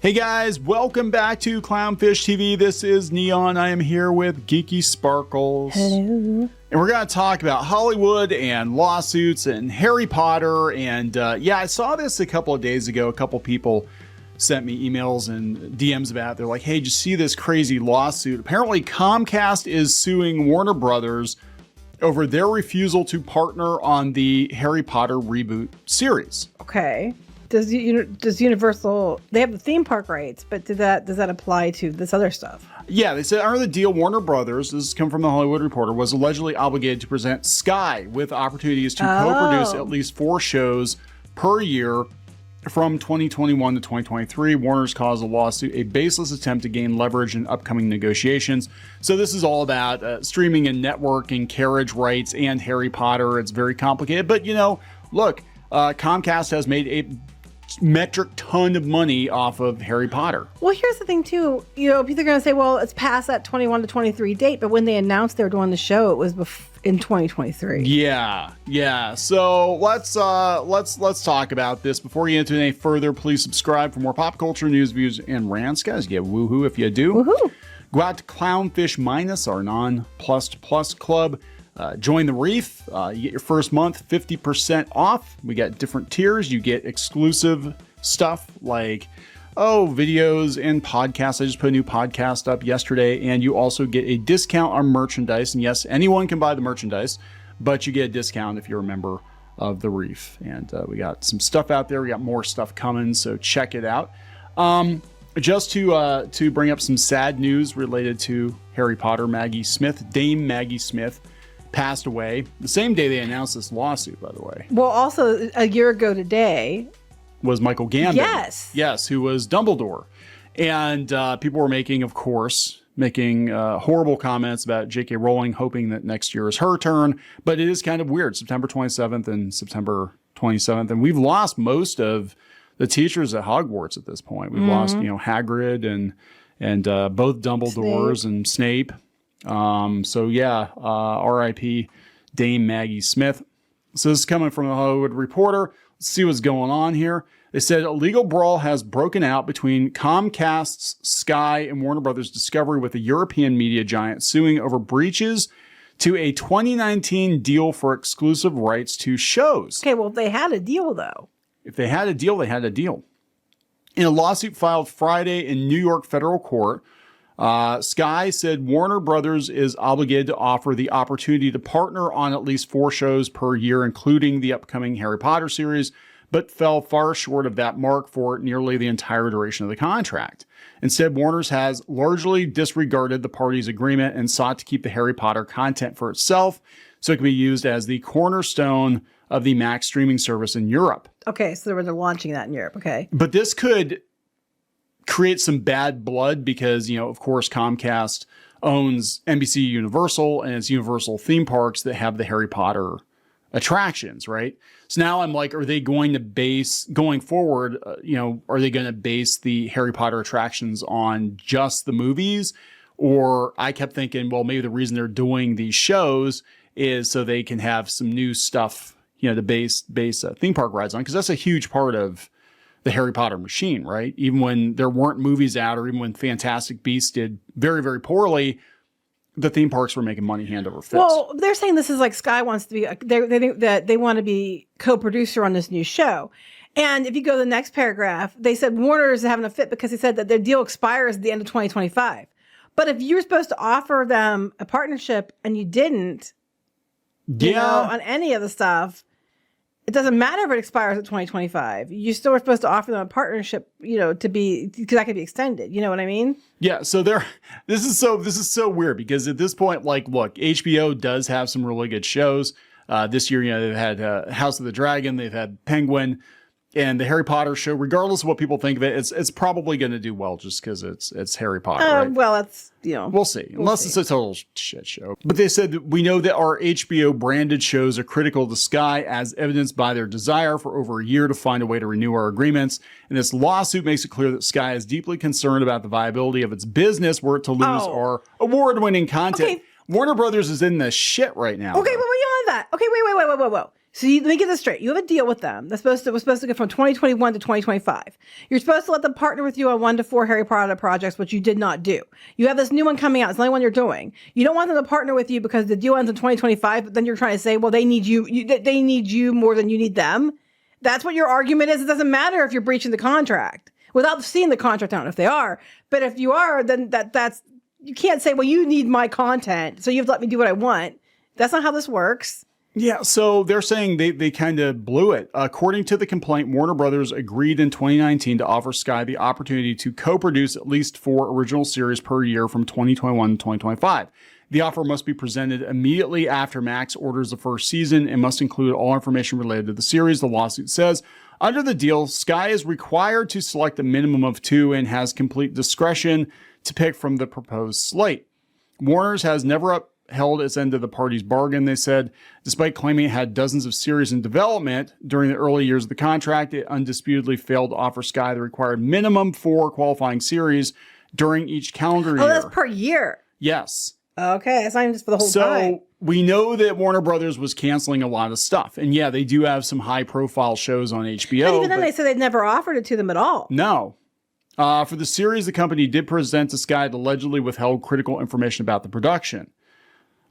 Hey guys, welcome back to Clownfish TV. This is Neon. I am here with Geeky Sparkles. Hello. And we're going to talk about Hollywood and lawsuits and Harry Potter. And yeah, I saw this a couple of days ago. A couple people sent me emails and DMs about it. They're like, hey, did you see this crazy lawsuit? Apparently Comcast is suing Warner Brothers over their refusal to partner on the Harry Potter reboot series. Okay. Does Universal, they have the theme park rights, but does that apply to this other stuff? Yeah, they said under the deal, Warner Brothers, this has come from the Hollywood Reporter, was allegedly obligated to present Sky with opportunities to co-produce at least 4 shows per year from 2021 to 2023. Warner's caused a lawsuit, a baseless attempt to gain leverage in upcoming negotiations. So this is all about streaming and networking, carriage rights, and Harry Potter. It's very complicated, but you know, look, Comcast has made a metric ton of money off of Harry Potter. Well, here's the thing too. You know, people are going to say, well, it's past that 21 to 23 date, but when they announced they were doing the show, it was in 2023. Yeah. So let's talk about this. Before you get into any further, please subscribe for more pop culture news, views, and rants. Guys, get woohoo if you do. Woohoo! Go out to Clownfish Minus, our non-plus club. Join the Reef. You get your first month 50% off. We got different tiers. You get exclusive stuff like, videos and podcasts. I just put a new podcast up yesterday, and you also get a discount on merchandise. And yes, anyone can buy the merchandise, but you get a discount if you're a member of the Reef. And we got some stuff out there. We got more stuff coming, so check it out. Just to bring up some sad news related to Harry Potter, Dame Maggie Smith, passed away the same day they announced this lawsuit, by the way. Well, also a year ago today was Michael Gambon. Yes, who was Dumbledore. And people were making horrible comments about J.K. Rowling, hoping that next year is her turn. But it is kind of weird, September 27th and September 27th. And we've lost most of the teachers at Hogwarts at this point. We've lost, Hagrid and both Dumbledores and Snape. So yeah, R.I.P. Dame Maggie Smith. So this is coming from the Hollywood Reporter. Let's see what's going on here. They said a legal brawl has broken out between Comcast's Sky and Warner Brothers Discovery, with a European media giant suing over breaches to a 2019 deal for exclusive rights to shows. Okay, well, if they had a deal, though. If they had a deal, they had a deal. In a lawsuit filed Friday in New York federal court, Sky said Warner Brothers is obligated to offer the opportunity to partner on at least 4 shows per year, including the upcoming Harry Potter series, but fell far short of that mark for nearly the entire duration of the contract. Instead, Warner's has largely disregarded the parties' agreement and sought to keep the Harry Potter content for itself so it can be used as the cornerstone of the Max streaming service in Europe. Okay, so they're launching that in Europe, okay. But this could create some bad blood because, of course, Comcast owns NBC Universal and it's Universal theme parks that have the Harry Potter attractions, right? So now I'm like, are they going to base, going forward, are they going to base the Harry Potter attractions on just the movies? Or I kept thinking, well, maybe the reason they're doing these shows is so they can have some new stuff, to base theme park rides on, because that's a huge part of the Harry Potter machine, right? Even when there weren't movies out, or even when Fantastic Beasts did very, very poorly, the theme parks were making money hand over fist. Well, they're saying this is like Sky wants to be, they think that they want to be co-producer on this new show. And if you go to the next paragraph, they said Warner is having a fit because they said that their deal expires at the end of 2025. But if you were supposed to offer them a partnership and you didn't, on any of the stuff, it doesn't matter if it expires at 2025. You still are supposed to offer them a partnership, to be, because that could be extended. You know what I mean? Yeah. So this is so weird because at this point, like, look, HBO does have some really good shows. This year, they've had House of the Dragon, they've had Penguin, and the Harry Potter show. Regardless of what people think of it, it's probably going to do well just because it's Harry Potter. Right? Well, that's we'll see. Unless it's a total shit show. But they said that we know that our HBO branded shows are critical to Sky, as evidenced by their desire for over a year to find a way to renew our agreements. And this lawsuit makes it clear that Sky is deeply concerned about the viability of its business were it to lose our award-winning content. Okay. Warner Brothers is in the shit right now. Okay, but beyond that. Okay, wait. So let me get this straight. You have a deal with them that's was supposed to go from 2021 to 2025. You're supposed to let them partner with you on 1 to 4 Harry Potter projects, which you did not do. You have this new one coming out. It's the only one you're doing. You don't want them to partner with you because the deal ends in 2025, but then you're trying to say, well, they need they need you more than you need them. That's what your argument is. It doesn't matter if you're breaching the contract. Without seeing the contract, I don't know if they are. But if you are, then that's you can't say, well, you need my content, so you have to let me do what I want. That's not how this works. Yeah, so they're saying they kind of blew it. According to the complaint, Warner Brothers agreed in 2019 to offer Sky the opportunity to co-produce at least 4 original series per year from 2021 to 2025. The offer must be presented immediately after Max orders the first season and must include all information related to the series, the lawsuit says. Under the deal, Sky is required to select a minimum of 2 and has complete discretion to pick from the proposed slate. Warner's has never upheld its end of the party's bargain, they said. Despite claiming it had dozens of series in development during the early years of the contract, it undisputedly failed to offer Sky the required minimum 4 qualifying series during each calendar year. Oh, that's per year. Yes. Okay, that's not even just for the whole time. So we know that Warner Brothers was canceling a lot of stuff. And yeah, they do have some high profile shows on HBO. But even then they said they'd never offered it to them at all. No. For the series, the company did present to Sky that allegedly withheld critical information about the production.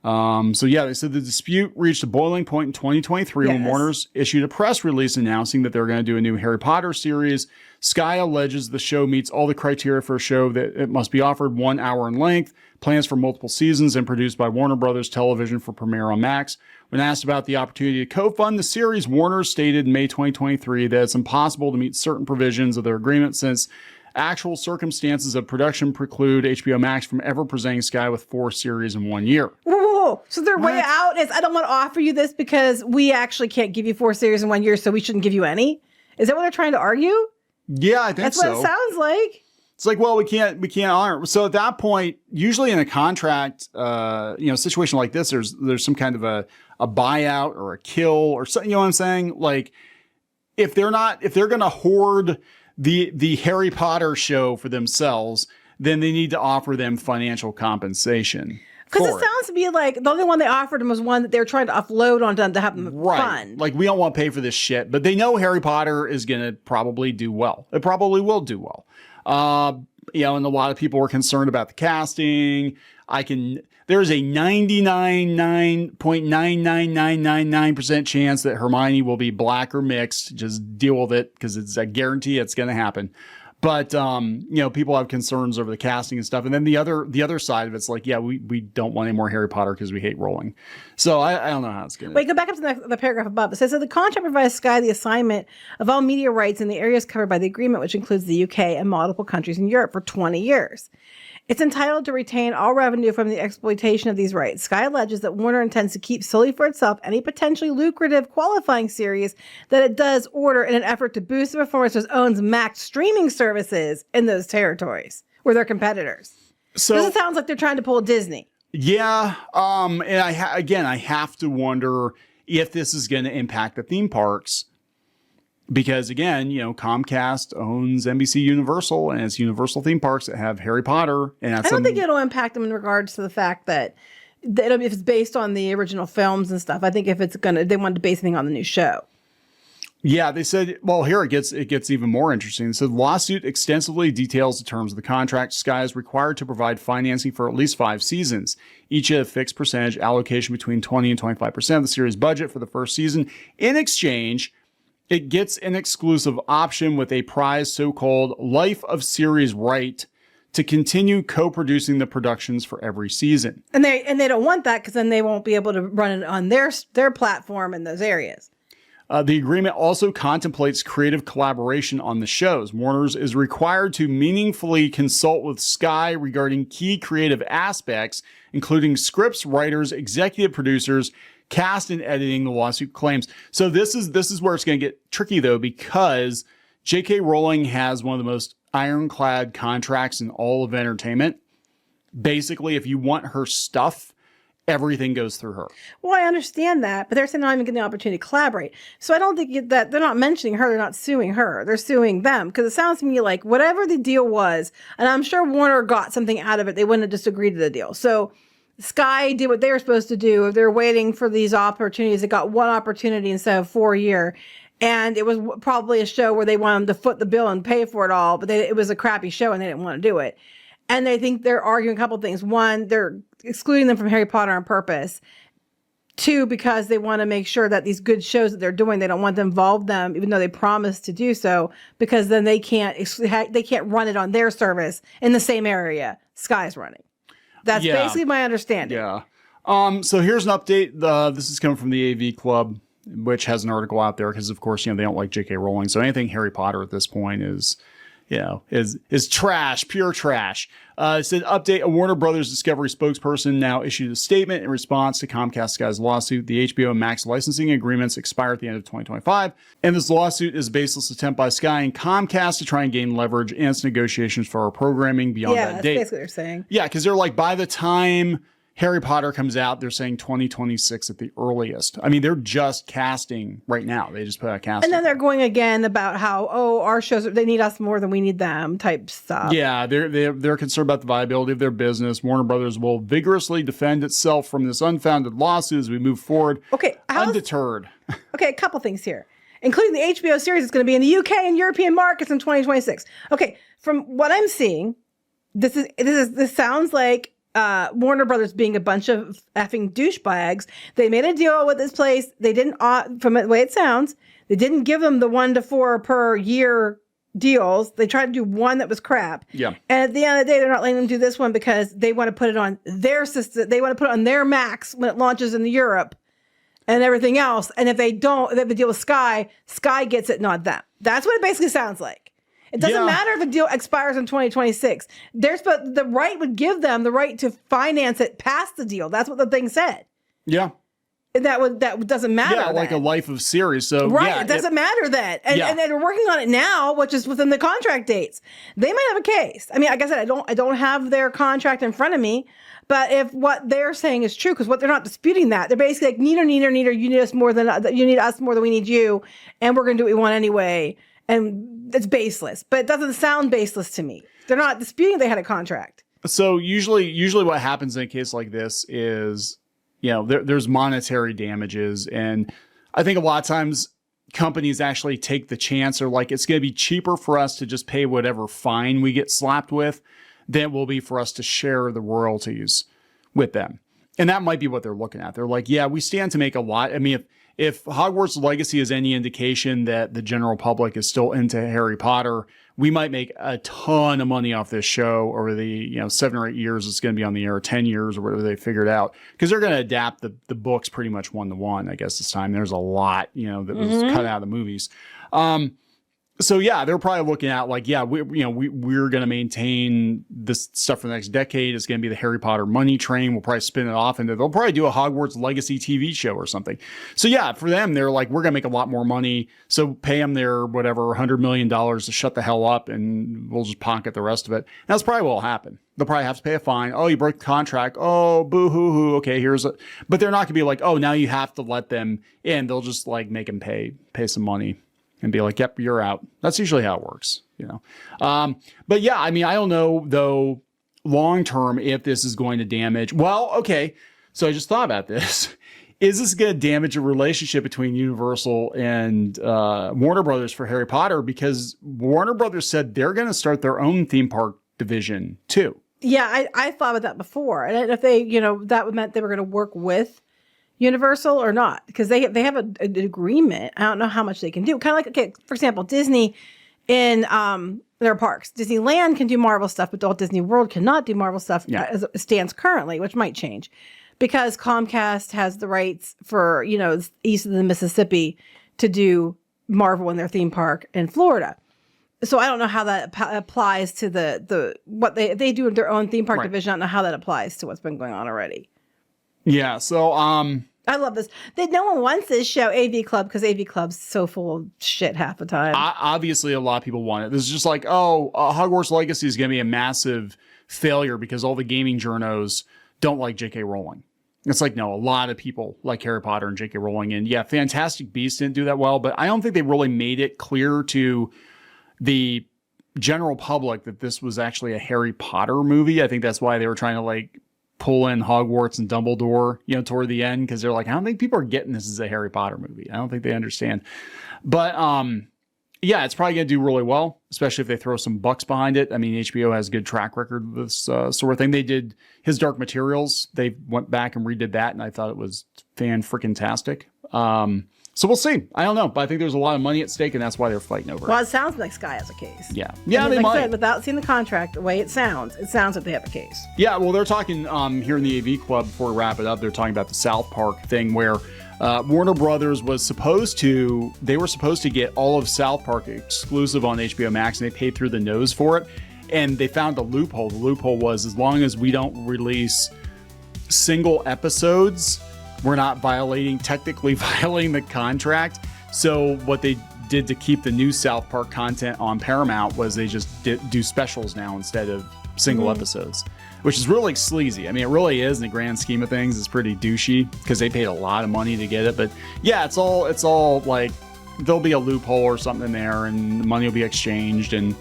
So yeah, they said the dispute reached a boiling point in 2023 when Warner's issued a press release announcing that they're going to do a new Harry Potter series. Sky alleges the show meets all the criteria for a show, that it must be offered 1 hour in length, plans for multiple seasons, and produced by Warner Brothers Television for premiere on Max. When asked about the opportunity to co-fund the series, Warner stated in May 2023 that it's impossible to meet certain provisions of their agreement since actual circumstances of production preclude HBO Max from ever presenting Sky with 4 series in 1 year. Whoa. So their way out is, I don't want to offer you this because we actually can't give you 4 series in 1 year, so we shouldn't give you any? Is that what they're trying to argue? Yeah, I think That's so. what it sounds like. It's like, well, we can't honor. So at that point, usually in a contract, situation like this, there's some kind of a buyout or a kill or something. You know what I'm saying? Like, if they're going to hoard the Harry Potter show for themselves, then they need to offer them financial compensation. Because it sounds to me like the only one they offered them was one that they were trying to offload on them to have them fund. Like, we don't want to pay for this shit, but they know Harry Potter is going to probably do well. It probably will do well. And a lot of people were concerned about the casting. There's a 99.99999% chance that Hermione will be black or mixed. Just deal with it because it's a guarantee it's going to happen. But, people have concerns over the casting and stuff. And then the other side of it's like, yeah, we don't want any more Harry Potter because we hate Rowling. So I don't know how it's going to. Wait, go back up to the paragraph above. It says that the contract provides Sky the assignment of all media rights in the areas covered by the agreement, which includes the UK and multiple countries in Europe for 20 years. It's entitled to retain all revenue from the exploitation of these rights. Sky alleges that Warner intends to keep solely for itself any potentially lucrative qualifying series that it does order in an effort to boost the performance of its own Max streaming services in those territories where they're competitors. So this sounds like they're trying to pull a Disney. Yeah. And I have to wonder if this is going to impact the theme parks. Because again, Comcast owns NBC Universal and it's Universal theme parks that have Harry Potter. And I don't think it'll impact them in regards to the fact that if it's based on the original films and stuff. I think if they wanted to base anything on the new show. Yeah, they said, well, here it gets even more interesting. So the lawsuit extensively details the terms of the contract. Sky is required to provide financing for at least 5 seasons, each at a fixed percentage allocation between 20 and 25% of the series budget for the first season. In exchange, it gets an exclusive option with a prized so-called life of series right to continue co-producing the productions for every season. And they don't want that because then they won't be able to run it on their platform in those areas. The agreement also contemplates creative collaboration on the shows. Warner's is required to meaningfully consult with Sky regarding key creative aspects, including scripts, writers, executive producers, cast and editing, the lawsuit claims. So this is where it's going to get tricky though, because J.K. Rowling has one of the most ironclad contracts in all of entertainment. Basically, if you want her stuff, everything goes through her. Well, I understand that, but they're saying they're not even getting the opportunity to collaborate. So I don't think that they're not mentioning her. They're not suing her. They're suing them because it sounds to me like whatever the deal was, and I'm sure Warner got something out of it. They wouldn't have just agreed to the deal. So Sky did what they were supposed to do. They're waiting for these opportunities. They got one opportunity instead of 4 a year. And it was probably a show where they wanted them to foot the bill and pay for it all, but it was a crappy show and they didn't want to do it. And they think they're arguing a couple of things. One, they're excluding them from Harry Potter on purpose. Two, because they want to make sure that these good shows that they're doing, they don't want to involve them, even though they promised to do so, because then they can't run it on their service in the same area Sky's running. That's basically my understanding. Yeah. So here's an update. This is coming from the AV Club, which has an article out there because, of course, they don't like J.K. Rowling. So anything Harry Potter at this point is trash, pure trash. It said, update, a Warner Brothers Discovery spokesperson now issued a statement in response to Comcast Sky's lawsuit. The HBO Max licensing agreements expire at the end of 2025. And this lawsuit is a baseless attempt by Sky and Comcast to try and gain leverage in its negotiations for our programming beyond that date. Yeah, that's basically what they're saying. Yeah, because they're like, by the time Harry Potter comes out, they're saying 2026 at the earliest. I mean, they're just casting right now. They just put out casting. And then they're going again about how, our shows, they need us more than we need them type stuff. Yeah, they're concerned about the viability of their business. Warner Brothers will vigorously defend itself from this unfounded lawsuit as we move forward. Okay. Undeterred. Okay, a couple things here, including the HBO series that's going to be in the UK and European markets in 2026. Okay, from what I'm seeing, this sounds like Warner Brothers being a bunch of effing douchebags. They made a deal with this place. They didn't, from the way it sounds, they didn't give them the 1 to 4 per year deals. They tried to do one that was crap. Yeah. And at the end of the day, they're not letting them do this one because they want to put it on their system. They want to put it on their Max when it launches in Europe and everything else. And if they don't, they have a deal with Sky, Sky gets it, not them. That's what it basically sounds like. It doesn't matter if a deal expires in 2026. The right would give them the right to finance it past the deal. That's what the thing said. Yeah. And that doesn't matter. Yeah, like a life of series. So right, it doesn't matter then. And they're working on it now, which is within the contract dates. They might have a case. I mean, like I said, I don't have their contract in front of me. But if what they're saying is true, because what they're not disputing that, they're basically like, neither, you need us more than we need you, and we're going to do what we want anyway. And it's baseless, but it doesn't sound baseless to me. They're not disputing they had a contract. So usually what happens in a case like this is, there's monetary damages. And I think a lot of times companies actually take the chance, or like, it's going to be cheaper for us to just pay whatever fine we get slapped with than it will be for us to share the royalties with them. And that might be what they're looking at. They're like, yeah, we stand to make a lot. I mean, if Hogwarts Legacy is any indication that the general public is still into Harry Potter, we might make a ton of money off this show over the 7 or 8 years it's going to be on the air, or 10 years or whatever they figured out, because they're going to adapt the books pretty much 1-to-1. I guess this time there's a lot that was cut out of the movies. So yeah, they're probably looking at like, yeah, we're going to maintain this stuff for the next decade. It's going to be the Harry Potter money train. We'll probably spin it off, and they'll probably do a Hogwarts Legacy TV show or something. So yeah, for them, they're like, we're going to make a lot more money. So pay them their whatever $100 million to shut the hell up, and we'll just pocket the rest of it. And that's probably what will happen. They'll probably have to pay a fine. Oh, you broke the contract. Oh, boo hoo hoo. Okay, but they're not going to be like, oh, now you have to let them in. They'll just like make them pay some money and be like, yep, you're out. That's usually how it works, But yeah, I mean, I don't know, though, long-term, if this is going to damage. Well, okay, so I just thought about this. Is this going to damage a relationship between Universal and Warner Brothers for Harry Potter? Because Warner Brothers said they're going to start their own theme park division, too. Yeah, I thought about that before. And if they, that meant they were going to work with Universal or not, because they have an agreement. I don't know how much they can do. Kind of like, okay, for example, Disney in their parks. Disneyland can do Marvel stuff, but Walt Disney World cannot do Marvel stuff as it stands currently, which might change because Comcast has the rights for, east of the Mississippi to do Marvel in their theme park in Florida. So I don't know how that applies to the what they do in their own theme park division. I don't know how that applies to what's been going on already. Yeah, so I love this. No one wants this show, AV Club, because AV Club's so full of shit half the time. Obviously, a lot of people want it. This is just like, Hogwarts Legacy is going to be a massive failure because all the gaming journos don't like J.K. Rowling. It's like, no, a lot of people like Harry Potter and J.K. Rowling. And yeah, Fantastic Beasts didn't do that well, but I don't think they really made it clear to the general public that this was actually a Harry Potter movie. I think that's why they were trying to pull in Hogwarts and Dumbledore, toward the end, because they're like, I don't think people are getting this as a Harry Potter movie. I don't think they understand. But yeah, it's probably going to do really well, especially if they throw some bucks behind it. I mean, HBO has a good track record with this sort of thing. They did his Dark Materials. They went back and redid that, and I thought it was fan-freaking-tastic. So we'll see. I don't know, but I think there's a lot of money at stake, and that's why they're fighting over it. Well, it sounds like Sky has a case. Yeah, And they like might. I said, without seeing the contract, the way it sounds like they have a case. Yeah, well, they're talking here in the AV Club, before we wrap it up, they're talking about the South Park thing where Warner Brothers were supposed to get all of South Park exclusive on HBO Max, and they paid through the nose for it. And they found a loophole. The loophole was, as long as we don't release single episodes, we're not technically violating the contract. So what they did to keep the new South Park content on Paramount was they just do specials now instead of single episodes, which is really sleazy. I mean, it really is in the grand scheme of things. It's pretty douchey because they paid a lot of money to get it. But yeah, it's all like there'll be a loophole or something there, and the money will be exchanged, and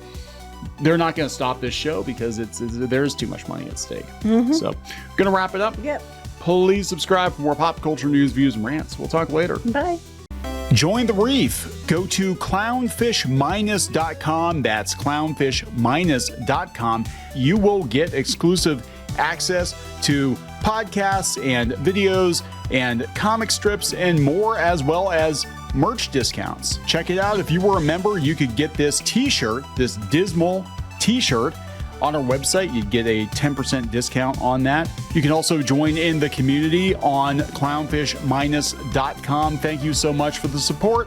they're not going to stop this show because there's too much money at stake. So, gonna wrap it up. Yep. Please subscribe for more pop culture news, views, and rants. We'll talk later. Bye. Join the reef. Go to clownfish-.com. That's clownfish-.com. You will get exclusive access to podcasts and videos and comic strips and more, as well as merch discounts. Check it out. If you were a member, you could get this t-shirt, this dismal t-shirt, on our website. You'd get a 10% discount on that. You can also join in the community on clownfish-.com. Thank you so much for the support.